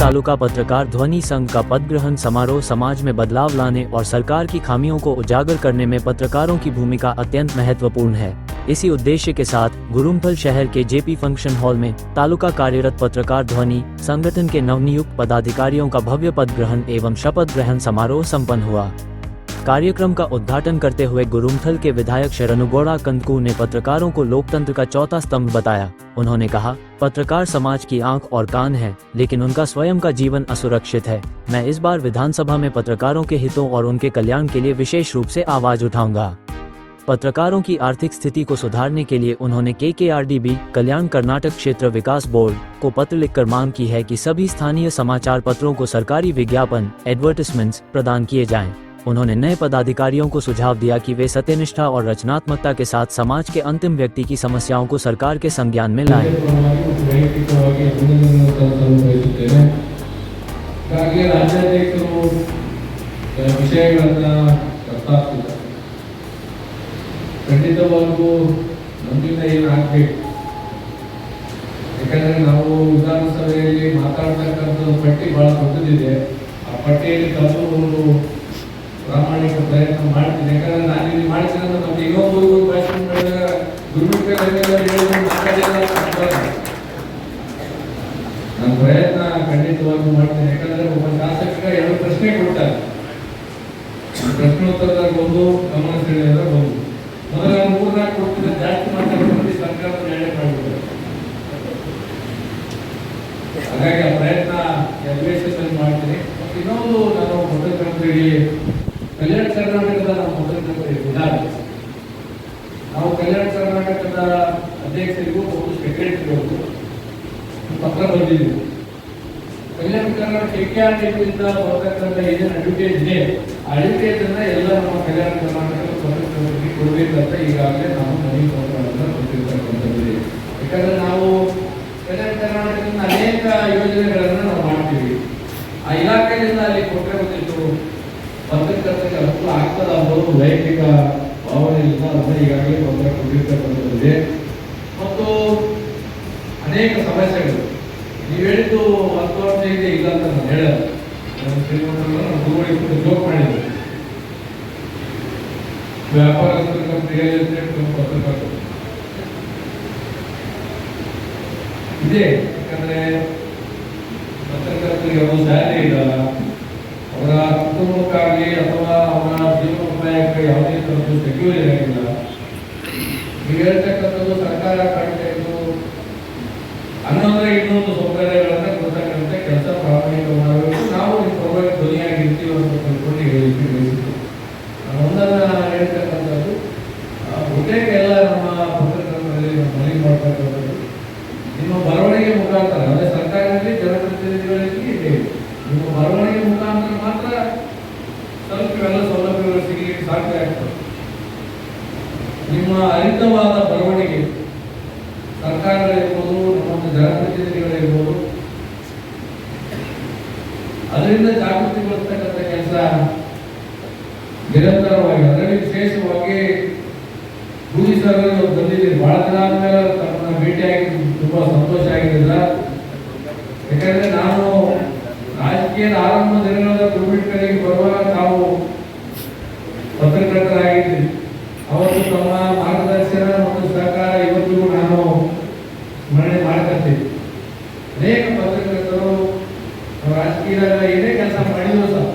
तालुका पत्रकार ध्वनि संघ का पद ग्रहण समारोह समाज में बदलाव लाने और सरकार की खामियों को उजागर करने में पत्रकारों की भूमिका अत्यंत महत्वपूर्ण है। इसी उद्देश्य के साथ गुरुमथल शहर के जेपी फंक्शन हॉल में तालुका कार्यरत पत्रकार ध्वनि संगठन के नवनियुक्त पदाधिकारियों का भव्य पद ग्रहण एवं शपथ ग्रहण समारोह संपन्न हुआ। कार्यक्रम का उद्घाटन करते हुए गुरुमथल के विधायक शरणुगौड़ा कंदकू ने पत्रकारों को लोकतंत्र का चौथा स्तंभ बताया। उन्होंने कहा, पत्रकार समाज की आंख और कान है, लेकिन उनका स्वयं का जीवन असुरक्षित है। मैं इस बार विधानसभा में पत्रकारों के हितों और उनके कल्याण के लिए विशेष रूप से आवाज उठाऊंगा। पत्रकारों की आर्थिक स्थिति को सुधारने के लिए उन्होंने KKRDB कल्याण कर्नाटक क्षेत्र विकास बोर्ड को पत्र लिखकर मांग की है कि सभी स्थानीय समाचार पत्रों को सरकारी विज्ञापन एडवर्टाइजमेंट्स प्रदान किए जाएं। उन्होंने नए पदाधिकारियों को सुझाव दिया कि वे सत्यनिष्ठा और रचनात्मकता के साथ समाज के अंतिम व्यक्ति की समस्याओं को सरकार के संज्ञान में लाएं। ಖಂಡಿತವಾಗೂ ನಮ್ಮಿಂದ ಏನಾಗಬೇಕು, ಯಾಕಂದ್ರೆ ನಾವು ವಿಧಾನಸಭೆಯಲ್ಲಿ ಮಾತಾಡ್ತಕ್ಕಂಥ ಪಟ್ಟಿ ಬಹಳ ದೊಡ್ಡದಿದೆ. ಆ ಪಟ್ಟಿಯಲ್ಲಿ ತಂದು ಒಂದು ಪ್ರಾಮಾಣಿಕ ಪ್ರಯತ್ನ ಮಾಡ್ತೀನಿ. ಯಾಕಂದ್ರೆ ನಾನು ಇಲ್ಲಿ ಮಾಡ್ತೀನಿ ಅಂದ್ರೆ ಮತ್ತೆ ಇನ್ನೊಂದು ಭಾಷಣ ಮಾಡಿದಾಗ ನನ್ನ ಪ್ರಯತ್ನ ಖಂಡಿತವಾಗೂ ಮಾಡ್ತೀನಿ. ಯಾಕಂದ್ರೆ ಒಬ್ಬ ಶಾಸಕ 2 ಪ್ರಶ್ನೆ ಕೊಡ್ತಾರೆ. ಪ್ರಶ್ನೋತ್ತರದಾಗ ಒಂದು, ಗಮನ ಸೆಳೆಯೋದಾಗ ಒಂದು. ಮೊದಲ 3-4 ಕೊಡ್ತಿದ್ರೆ ಜಾಸ್ತಿ ಮಾತಾಡೋದು ಸರ್ಕಾರದ ನ್ಯಾಯ ಮಾಡಿಬಿಡ್ತಾರೆ. ಹಾಗಾಗಿ ಆ ಪ್ರಯತ್ನ ಯಥೇಚ್ಛವಾಗಿ ಮಾಡ್ತೀನಿ. ಇನ್ನೊಂದು, ನಾನು ಪತ್ರಕರ್ತರಿಗೆ ಕಲ್ಯಾಣ ಕರ್ನಾಟಕದ ವಿಧಾನ, ನಾವು ಕಲ್ಯಾಣ ಕರ್ನಾಟಕದ ಅಧ್ಯಕ್ಷರಿಗೂ ಒಂದು ಸೆಕ್ರೆಟರಿಗೂ ಪತ್ರ ಬರೆದಿದ್ದೀವಿ. ಕಲ್ಯಾಣ ಕರ್ನಾಟಕ KKRDBಯಿಂದ ಬರ್ತಕ್ಕಂಥ ಏನೇನು ಅಡ್ವೊಕೇಟ್ ಇದೆ, ಆ ಅಡ್ವೊಕೇಟ್ ಅನ್ನ ಎಲ್ಲ ನಮ್ಮ ಕಲ್ಯಾಣ ಕರ್ನಾಟಕದ ಪತ್ರಕರ್ತರಿಗೆ ಕೊಡಬೇಕಂತ ಈಗಾಗಲೇ ನಾವು ಮನವಿ ಪತ್ರಗಳನ್ನು ಕೊಟ್ಟಿರ್ತಕ್ಕಂಥದ್ದು. ಯಾಕಂದ್ರೆ ನಾವು ಕಲ್ಯಾಣ ಕರ್ನಾಟಕದಿಂದ ಅನೇಕ ಯೋಜನೆಗಳನ್ನು ನಾವು ಮಾಡ್ತೀವಿ. ಆ ಇಲಾಖೆಯಿಂದ ಅಲ್ಲಿ ಕೊಟ್ಟರೆ ಬಂದಿತ್ತು ಪತ್ರಕರ್ತರಿಗೆ ಅನುಕೂಲ ಆಗ್ತದ ಅನ್ನೋದು ವೈಯಕ್ತಿಕ ಭಾವನೆಯಿಂದ ಅದನ್ನ ಈಗಾಗಲೇ ಪತ್ರ ಕೊಟ್ಟಿರ್ತಕ್ಕಂಥದ್ದಿದೆ. ಮತ್ತು ಅನೇಕ ಸಮಸ್ಯೆಗಳು ನೀವು ಹೇಳಿದ್ದು ವಾಸ್ತವತೆ ಇದೆ ಇಲ್ಲ ಅಂತ ನಾನು ಹೇಳಲ್ಲ. ನಮ್ಮ ಶ್ರೀಮಂತರನ್ನು ಗುರುಗಳಿಸಿಕೊಂಡು ಜೋಕ್ ಮಾಡಿದ್ರು. ವ್ಯಾಪಾರಸ್ಥರ ರಿಯಲ್ ಎಸ್ಟೇಟ್ ಪತ್ರಕರ್ತರು ಇದೆ. ಯಾಕಂದ್ರೆ ಪತ್ರಕರ್ತರಿಗೆ ಒಂದು ಸ್ಯಾಲರಿ ಇರಲ್ಲ, ಅವರ ಕುಟುಂಬಕ್ಕಾಗಲಿ ಅಥವಾ ಅವರ ಜೀವನೋಪಾಯಕ್ಕೆ ಯಾವುದೇ ಥರದ್ದು ಸೆಕ್ಯೂರ್ ಇರಲಿಲ್ಲ. ನೀವು ಹೇಳ್ತಕ್ಕಂಥದ್ದು ಸರ್ಕಾರ ಕಾಣ್ತಾಯಿದ್ದು ಅನ್ನೋದ್ರೆ ಇನ್ನೊಂದು ಸೌಕರ್ಯಗಳನ್ನ ಕೊಡ್ತಕ್ಕಂಥ ಕೆಲಸ ಪ್ರಾಮಾಣಿಕ ಮಾಡಬೇಕು. ನಾವು ಈ ಪರವಾಗಿ ಧ್ವನಿಯಾಗಿರ್ತೀವಿ ಅಂತ ತಿಳ್ಕೊಂಡು ಹೇಳಿದ್ವಿ. ಒಂದನ್ನ ಹೇಳ್ತಕ್ಕಂಥದ್ದು ಬಹುತೇಕ ಎಲ್ಲ ನಮ್ಮ ಪತ್ರಕರ್ತರಲ್ಲಿ ಮನವಿ ಮಾಡ್ತಕ್ಕಂಥದ್ದು ನಿಮ್ಮ ಬರವಣಿಗೆ ಮುಖಾಂತರ, ಅಂದರೆ ಸರ್ಕಾರದಲ್ಲಿ ಜನಪ್ರತಿನಿಧಿಗಳಿಗೆ ಇದೆ, ನಿಮ್ಮ ಬರವಣಿಗೆ ಮುಖಾಂತರ ಮಾತ್ರ ಸ್ವಲ್ಪ ಎಲ್ಲ ಸೌಲಭ್ಯಗಳು ಸಿಗಲಿಕ್ಕೆ ಸಾಧ್ಯ ಆಗ್ತದೆ. ನಿಮ್ಮ ಹರಿತವಾದ ಬರವಣಿಗೆ ಸರ್ಕಾರಗಳಿರ್ಬೋದು, ನಮ್ಮ ಜನಪ್ರತಿನಿಧಿಗಳಿರ್ಬೋದು, ಅದರಿಂದ ಜಾಗೃತಿಗೊಳಿಸ್ತಕ್ಕಂಥ ಕೆಲಸ ನಿರಂತರವಾಗಿ, ಅದರಲ್ಲಿ ವಿಶೇಷವಾಗಿ ಪೊಲೀಸರು ಬಂದಿದ್ದೀರಿ. ಬಹಳ ದಿನ ಆದ್ಮೇಲೆ ತಮ್ಮನ್ನ ಭೇಟಿಯಾಗಿ ತುಂಬಾ ಸಂತೋಷ ಆಗಿದೆ. ಯಾಕಂದ್ರೆ ನಾನು ರಾಜಕೀಯದ ಆರಂಭ ದಿನಗಳ ಗುರುಮಿಟ್ಗಳಿಗೆ ಬರುವಾಗ ತಾವು ಪತ್ರಕರ್ತರಾಗಿದ್ದೀರಿ. ಅವತ್ತು ತಮ್ಮ ಮಾರ್ಗದರ್ಶನ ಮತ್ತು ಸಹಕಾರ ಇವತ್ತಿಗೂ ನಾನು ಸ್ಮರಣೆ ಮಾಡ್ಕೊಳ್ತೀನಿ. ಅನೇಕ ಪತ್ರಕರ್ತರು ರಾಜಕೀಯದಾಗ ಏನೇ ಕೆಲಸ ಮಾಡಿದ್ರು ಸಹ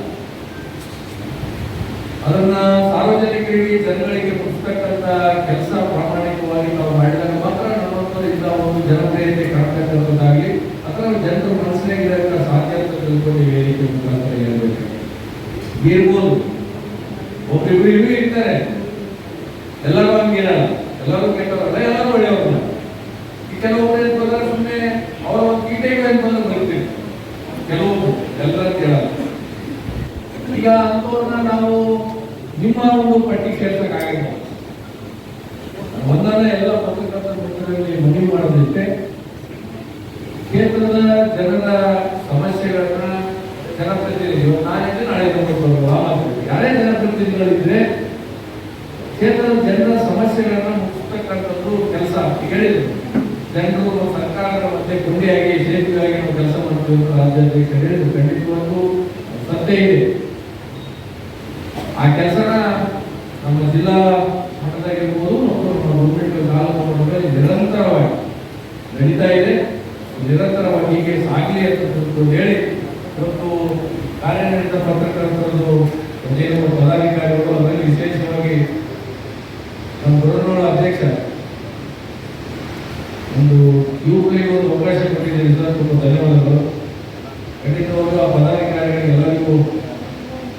ಅದನ್ನ ಸಾರ್ವಜನಿಕರಿಗೆ, ಜನಗಳಿಗೆ ಮುಟ್ಟಿಸ್ತಕ್ಕಂಥ ಕೆಲಸ ಪ್ರಾಮಾಣಿಕವಾಗಿ ನಾವು ಮಾಡಿದಾಗ ಮಾತ್ರ ನಮ್ಮಂತರಿಂದ ಒಂದು ಜನಪ್ರಿಯತೆ ಕಾಣ್ತಕ್ಕಂಥದ್ದಾಗಲಿ ಅಥವಾ ಜನರ ಮನಸ್ಸಿನಾಗಿರಕ್ಕ ಸಾಧ್ಯ ಅಂತ ತಿಳ್ಕೊಂಡು ವೇದಿಕೆ ಮುಖಾಂತರ ಹೇಳ್ಬೇಕು. ಇರ್ಬೋದು, ಒಬ್ರಿಬ್ರು ಇರ್ತಾರೆ, ಎಲ್ಲರೂ ಹಂಗಿರಲ್ಲ, ಎಲ್ಲರೂ ಕೆಟ್ಟವರಲ್ಲ, ಎಲ್ಲರೂ ಒಳ್ಳೆಯವರಲ್ಲ. ಈ ಕೆಲವೊಬ್ರು ಏನ್ ಬಂದ್ರೆ ಸುಮ್ಮನೆ ಅವರ ಒಂದು ಕೀಟೆಗೆ ಏನ್ ಬಂದ್ರೆ ಬರ್ತೀವಿ, ಕೆಲವೊಬ್ರು ಎಲ್ಲರೂ ಕೇಳಲ್ಲ. ಈಗ ಅಂಥವ್ರನ್ನ ನಾವು ನಿಮ್ಮ ಒಂದು ಪಟ್ಟಿ ಸೇರ್ಸಕ್ಕಾಗಿಲ್ಲ. ಒಂದನ್ನ ಎಲ್ಲ ಪತ್ರಕರ್ತರ ಮಿತ್ರರಲ್ಲಿ ಮನವಿ ಮಾಡೋದಿತ್ತೆ, ಕ್ಷೇತ್ರದ ಜನರ ಸಮಸ್ಯೆಗಳನ್ನ ಜನಪ್ರತಿನಿಧಿಗಳು ನಾಳೆ ನಾಳೆ ಯಾರೇ ಜನಪ್ರತಿನಿಧಿಗಳಿದ್ರೆ ಕ್ಷೇತ್ರದ ಜನರ ಸಮಸ್ಯೆಗಳನ್ನ ಮುಗಿಸ್ತಕ್ಕಂಥದ್ದು ಕೆಲಸ ಹೇಳಿದ್ರು. ಜನರು ಸರ್ಕಾರದ ಮಧ್ಯೆ ಗುಂಡಿಯಾಗಿ ಸೇತುವೆಯಾಗಿ ನಾವು ಕೆಲಸ ಮಾಡ್ತೀವಿ ಸೇವಕ ರಾಜ್ಯಾಧ್ಯಕ್ಷ ಹೇಳಿದ್ರು, ಖಂಡಿತವಾಗೂ ಸತ್ಯ ಇದೆ. ಆ ಕೆಲಸನ ನಮ್ಮ ಜಿಲ್ಲಾ ಮಟ್ಟದಾಗಿರ್ಬೋದು ಮತ್ತು ನಮ್ಮ ಗೌರ್ಮೆಂಟ್ ತಾಲೂಕು ಮಟ್ಟದಲ್ಲಿ ನಿರಂತರವಾಗಿ ನಡೀತಾ ಇದೆ. ನಿರಂತರವಾಗಿ ಹೀಗೆ ಸಾಗಲಿ ಅಂತ ಹೇಳಿ ಇವತ್ತು ಕಾರ್ಯನಿರತ ಪತ್ರಕರ್ತರದ್ದು ಏನು ಪದಾಧಿಕಾರಿಗಳು, ಅದರಲ್ಲಿ ವಿಶೇಷವಾಗಿ ನಮ್ಮ ಗುರುಗಳ ಅಧ್ಯಕ್ಷ ಒಂದು ಯುವಕರಿಗೆ ಒಂದು ಅವಕಾಶ ಕೊಟ್ಟಿದೆ, ತುಂಬ ಧನ್ಯವಾದಗಳು. ಖಂಡಿತವಾಗೂ ಆ ಪದಾಧಿಕಾರಿಗಳಿಗೆ ಎಲ್ಲರಿಗೂ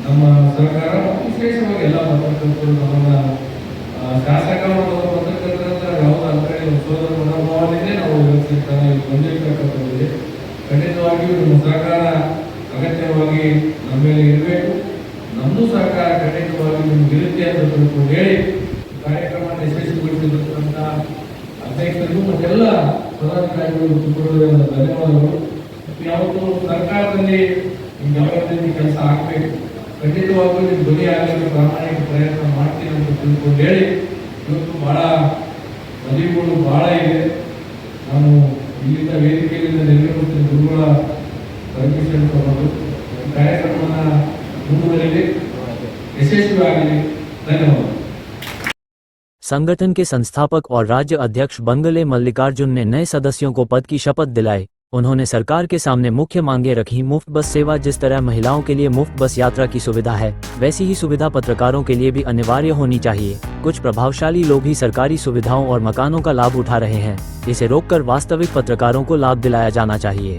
ನಮ್ಮ ಸರ್ಕಾರ ಮತ್ತು ವಿಶೇಷವಾಗಿ ಎಲ್ಲ ಪತ್ರಕರ್ತರು ನಮ್ಮ ಶಾಸಕರು ಮತ್ತು ಪತ್ರಕರ್ತರ ಯಾವುದೇ ಅಂತ ಸೋದರ ಮನೋಭಾವನೆಯೇ ನಾವು ಬಂದಿರ್ತಕ್ಕಂಥದ್ದು. ಖಂಡಿತವಾಗಿಯೂ ನಮ್ಮ ಸರ್ಕಾರ ಅಗತ್ಯವಾಗಿ ನಮ್ಮ ಮೇಲೆ ಇರಬೇಕು. ನಮ್ಮದು ಸರ್ಕಾರ ಖಂಡಿತವಾಗಿ ನಿಮ್ಗೆ ಇರುತ್ತೆ ಅಂತ ತಿಳ್ಕೊಂಡು ಹೇಳಿ ಕಾರ್ಯಕ್ರಮ ಯಶಸ್ವಿಗೊಳಿಸಿರ್ತಕ್ಕಂಥ ಅಧ್ಯಕ್ಷರಿಗೂ ಮತ್ತೆಲ್ಲ ಪದಾಧಿಕಾರಿಗಳು ತುಂಬ ಧನ್ಯವಾದಗಳು. ಯಾವತ್ತು ಸರ್ಕಾರದಲ್ಲಿ ಯಾವ ರೀತಿ ಕೆಲಸ ಆಗಬೇಕು, ಖಂಡಿತವಾಗೂ ನಿಮ್ಮ ಧ್ವನಿ ಆಗಲಿಕ್ಕೆ ಪ್ರಾಮಾಣಿಕ ಪ್ರಯತ್ನ ಮಾಡ್ತೀನಿ ಅಂತ ತಿಳ್ಕೊಂಡು ಹೇಳಿ ಇವತ್ತು ಬಹಳ ಮದುವೆಗಳು ಬಹಳ ಇದೆ. ನಾನು ಇಲ್ಲಿಂದ ವೇದಿಕೆಯಿಂದ ನೆರವೇರಿಸುತ್ತಿದ್ದ ಗುರುಗಳ ಪರ್ಮಿಷನ್ ತಗೊಂಡು ಕಾರ್ಯಕ್ರಮವನ್ನು ಮುಂದುವರಿಲಿ, ಯಶಸ್ವಿಯಾಗಲಿ. ಧನ್ಯವಾದ. संगठन के संस्थापक और राज्य अध्यक्ष बंगले मल्लिकार्जुन ने नए सदस्यों को पद की शपथ दिलाई। उन्होंने सरकार के सामने मुख्य मांगे रखी। मुफ्त बस सेवा, जिस तरह महिलाओं के लिए मुफ्त बस यात्रा की सुविधा है, वैसी ही सुविधा पत्रकारों के लिए भी अनिवार्य होनी चाहिए। कुछ प्रभावशाली लोग ही सरकारी सुविधाओं और मकानों का लाभ उठा रहे हैं, इसे रोककर वास्तविक पत्रकारों को लाभ दिलाया जाना चाहिए।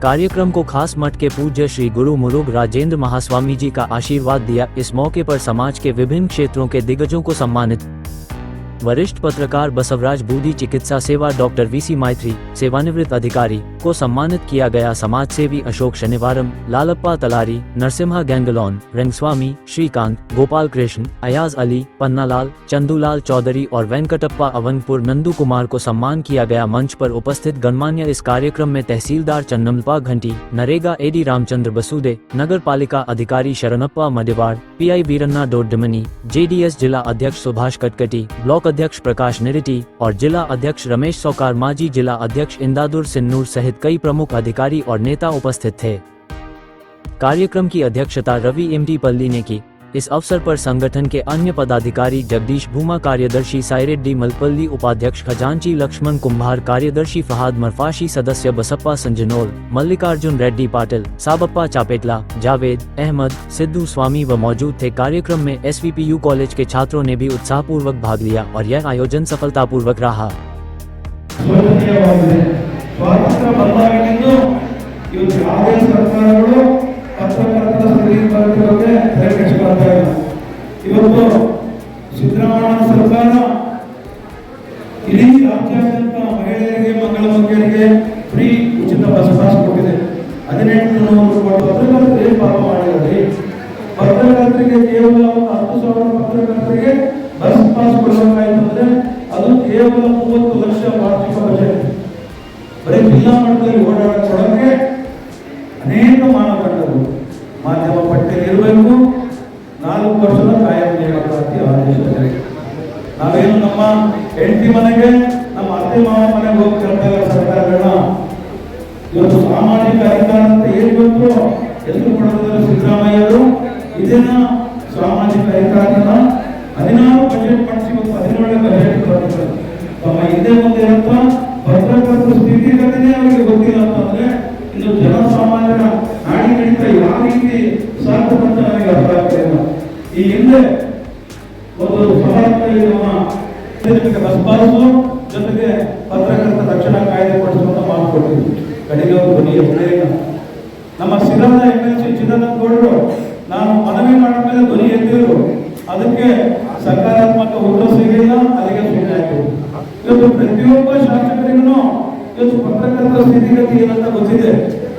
कार्यक्रम को खास मठ के पूज्य श्री गुरु मुरुग राजेंद्र महास्वामी जी का आशीर्वाद दिया। इस मौके पर समाज के विभिन्न क्षेत्रों के दिग्गजों को सम्मानित वरिष्ठ पत्रकार बसवराज बूदी, चिकित्सा सेवा डॉक्टर वीसी मैत्री, सेवानिवृत्त अधिकारी को सम्मानित किया गया। समाज सेवी अशोक शनिवारम, लालप्पा तलारी, नरसिम्हा गैंगलोन, रंगस्वामी, श्रीकांत, गोपाल कृष्ण, अयाज अली, पन्नालाल, चंदूलाल चौधरी और वेंकटप्पा अवनपुर नंदू कुमार को सम्मान किया गया। मंच पर उपस्थित गणमान्य इस कार्यक्रम में तहसीलदार चन्नम्पा घंटी, नरेगा एडी रामचंद्र बसूदे, नगर पालिका अधिकारी शरणप्पा मडिवाड़, पीआई वीरन्ना डोडमनी, जेडीएस जिला अध्यक्ष सुभाष कटकटी, ब्लॉक अध्यक्ष प्रकाश निरिटी और जिला अध्यक्ष रमेश सौकार माजी, जिला अध्यक्ष इंदादुर सिन्नूर सहित कई प्रमुख अधिकारी और नेता उपस्थित थे। कार्यक्रम की अध्यक्षता रवि एमटी पल्ली ने की। इस अवसर पर संगठन के अन्य पदाधिकारी जगदीश भूमा, कार्यदर्शी साइरेड्डी मलपल्ली, उपाध्यक्ष खजांची लक्ष्मण कुंभार, कार्यदर्शी फहाद मरफाशी, सदस्य बसप्पा संजनोल, मल्लिकार्जुन रेड्डी पाटिल, साबप्पा चापेटला, जावेद अहमद, सिद्धू स्वामी व मौजूद थे। कार्यक्रम में एसवीपीयू कॉलेज के छात्रों ने भी उत्साहपूर्वक भाग लिया और यह आयोजन सफलतापूर्वक रहा। ಇವತ್ತು ಸಿದ್ದರಾಮಯ್ಯ ಸರ್ಕಾರ ಇಡೀ ರಾಜ್ಯಾದ್ಯಂತ ಮಹಿಳೆಯರಿಗೆ, ಮಂಗಳಮುಖಿಯರಿಗೆ ಫ್ರೀ ಉಚಿತ ಬಸ್ ಪಾಸ್ ಕೊಟ್ಟಿದೆ. 1800 ಪತ್ರಕರ್ತರಿಗೆ ಪಾಪ ಮಾಡಿದ್ದಾರೆ. ಪತ್ರಕರ್ತರಿಗೆ ಕೇವಲ 10,000 ಪತ್ರಕರ್ತರಿಗೆ ಬಸ್ ಪಾಸ್ ಕೊಡಬೇಕಾಯಿತು ಅಂದ್ರೆ ಅದು ಕೇವಲ 30 ಲಕ್ಷ ವಾರ್ಷಿಕ ಬಜೆಟ್. ಬರೀ ಜಿಲ್ಲಾ ಮಟ್ಟದಲ್ಲಿ ಓಡಾಡಕ್ಕೆ ಅನೇಕ ಮಾನದಂಡಗಳು, ಮಾಧ್ಯಮ ಪಟ್ಟಿಯಲ್ಲಿ ಇರಬೇಕು, 4 ವರ್ಷದ ಕಾಯಂ ನೇಮಕಾತಿ ಆದೇಶ. ನಾವೇನು ನಮ್ಮ ಹೆಂಡತಿ ಮನೆಗೆ, ನಮ್ಮ ಅತ್ತೆ ಮಾವ ಮನೆಗೆ ಹೋಗಿ ಕೇಳ್ತಾ ಸರ್ಕಾರಗಳನ್ನ ಇವತ್ತು ಸಾಮಾಜಿಕ ಅಧಿಕಾರ ಅಂತ ಏನು ಗೊತ್ತು ಎಷ್ಟು ಕೊಡೋದಿಲ್ಲ ಸಿದ್ದರಾಮಯ್ಯರು. ಇದನ್ನ ಸಾಮಾಜಿಕ ಅಧಿಕಾರನ 16 ಬಜೆಟ್ ಮಾಡಿಸಿ 17 ಬಜೆಟ್ ಬರ್ತಾರೆ. ತಮ್ಮ ಹಿಂದೆ ಮುಂದೆ ಇರುತ್ತ ಪತ್ರಕರ್ತರ ಸ್ಥಿತಿಗತಿನೇ ಅವರಿಗೆ ಗೊತ್ತಿಲ್ಲ ಅಂತಂದ್ರೆ ಇನ್ನು ಜನಸಾಮಾನ್ಯರ ನಾಡಿ ನಡೀತಾ ಯಾವ ರೀತಿ ಸಾಧ್ಯ ಅಂತ ನನಗೆ ಅರ್ಥ ಆಗ್ತಿಲ್ಲ. ಈ ಹಿಂದೆ ಒಂದು ಸಭಾತ್ಮಕ ಬಸ್ ಪಾಸು ಜೊತೆಗೆ ಪತ್ರಕರ್ತರ ರಕ್ಷಣಾ ಕಾಯ್ದೆ ಕೊಡಿಸುವಂತ ಮಾತು ಕೊಟ್ಟಿದ್ವಿ. ಕಡೆಗೆ ಅವರು ಧ್ವನಿ ಎತ್ತಲೇ ಇಲ್ಲ. ನಮ್ಮ ಸಿರಾದ MLC ಚಿದಾನಂದ ಗೌಡರು ನಾನು ಮನವಿ ಮಾಡಿದ ಮೇಲೆ ಧ್ವನಿ ಎತ್ತಿದ್ರು. ಅದಕ್ಕೆ ಸಕಾರಾತ್ಮಕ ಉತ್ತರ ಸಿಗಲಿಲ್ಲ, ಅಲ್ಲಿಗೆ ಸುಮ್ಮನೆ ಆಯ್ತು. ಇವತ್ತು ಪ್ರತಿಯೊಬ್ಬ ಶಾಸಕರಿಗೂ ಇವತ್ತು ಪತ್ರಕರ್ತರ ಸ್ಥಿತಿಗತಿ ಏನಂತ ಗೊತ್ತಿದೆ.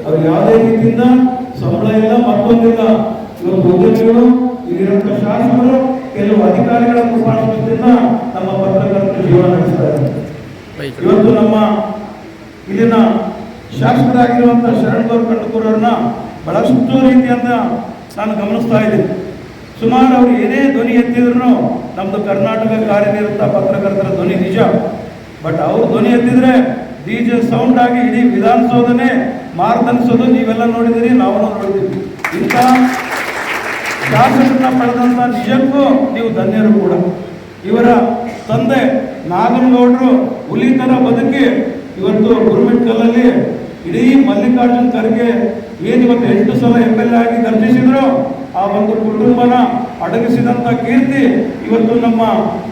ಅವ್ರು ಯಾವುದೇ ರೀತಿಯಿಂದ ಸಂಬಳ ಇಲ್ಲ, ಮತ್ತೊಂದಿಲ್ಲ. ಇವತ್ತು ಉದ್ಯೋಗಿಗಳು, ಇಲ್ಲಿರುವಂತ ಶಾಸಕರು, ಕೆಲವು ಅಧಿಕಾರಿಗಳ ಕೃಪಾಣದಿಂದ ನಮ್ಮ ಪತ್ರಕರ್ತರು ಜೀವನ ನಡೆಸ್ತಾರೆ. ಇವತ್ತು ನಮ್ಮ ಇಲ್ಲಿನ ಶಾಸಕರಾಗಿರುವಂತಹ ಶರಣಗೌಡ ಕಂಡುಕೂರವ್ರನ್ನ ಬಹಳಷ್ಟು ರೀತಿಯಿಂದ ನಾನು ಗಮನಿಸ್ತಾ ಇದ್ದೀನಿ. ಸುಮಾರು ಅವ್ರು ಏನೇ ಧ್ವನಿ ಎತ್ತಿದ್ರು ನಮ್ದು ಕರ್ನಾಟಕ ಕಾರ್ಯನಿರತ ಪತ್ರಕರ್ತರ ಧ್ವನಿ ನಿಜ. ಬಟ್ ಅವ್ರು ಧ್ವನಿ ಎತ್ತಿದ್ರೆ DJ ಸೌಂಡ್ ಆಗಿ ಇಡೀ ವಿಧಾನಸೌಧನೇ ಮಾರ್ಗದರ್ಶಿಸೋದು ನೀವೆಲ್ಲ ನೋಡಿದ್ದೀರಿ, ನಾವು ನೋಡಿದ್ದೀವಿ. ಇಂಥ ಶಾಸಕರನ್ನ ಪಡೆದಂಥ ನಿಜಕ್ಕೂ ನೀವು ಧನ್ಯರು ಕೂಡ. ಇವರ ತಂದೆ ನಾಗನಗೌಡರು ಹುಲಿ ಥರ ಬದುಕಿ ಇವತ್ತು ಗುರುಮಿಟ್ಕಲ್ಲಲ್ಲಿ ಇಡೀ ಮಲ್ಲಿಕಾರ್ಜುನ್ ಖರ್ಗೆ ಏನು ಇವತ್ತು 8 ಸಲ MLA ಆಗಿ ದರ್ಶಿಸಿದ್ರು, ಆ ಒಂದು ಕುಟುಂಬನ ಅಡಗಿಸಿದಂಥ ಕೀರ್ತಿ ಇವತ್ತು ನಮ್ಮ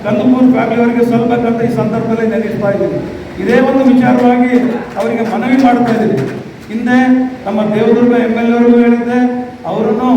ಕಂದಕೂರು ಫ್ಯಾಮಿಲಿಯವರಿಗೆ ಸಲ್ಲಬೇಕಂತ ಈ ಸಂದರ್ಭದಲ್ಲಿ ನೆನೆಸ್ತಾ ಇದ್ದೀನಿ. ಇದೇ ಒಂದು ವಿಚಾರವಾಗಿ ಅವರಿಗೆ ಮನವಿ ಮಾಡ್ತಾ ಇದ್ದೀನಿ. ಹಿಂದೆ ನಮ್ಮ ದೇವದುರ್ಗ MLA ಅವರಿಗೂ ಹೇಳಿದ್ದೆ, ಅವರನ್ನು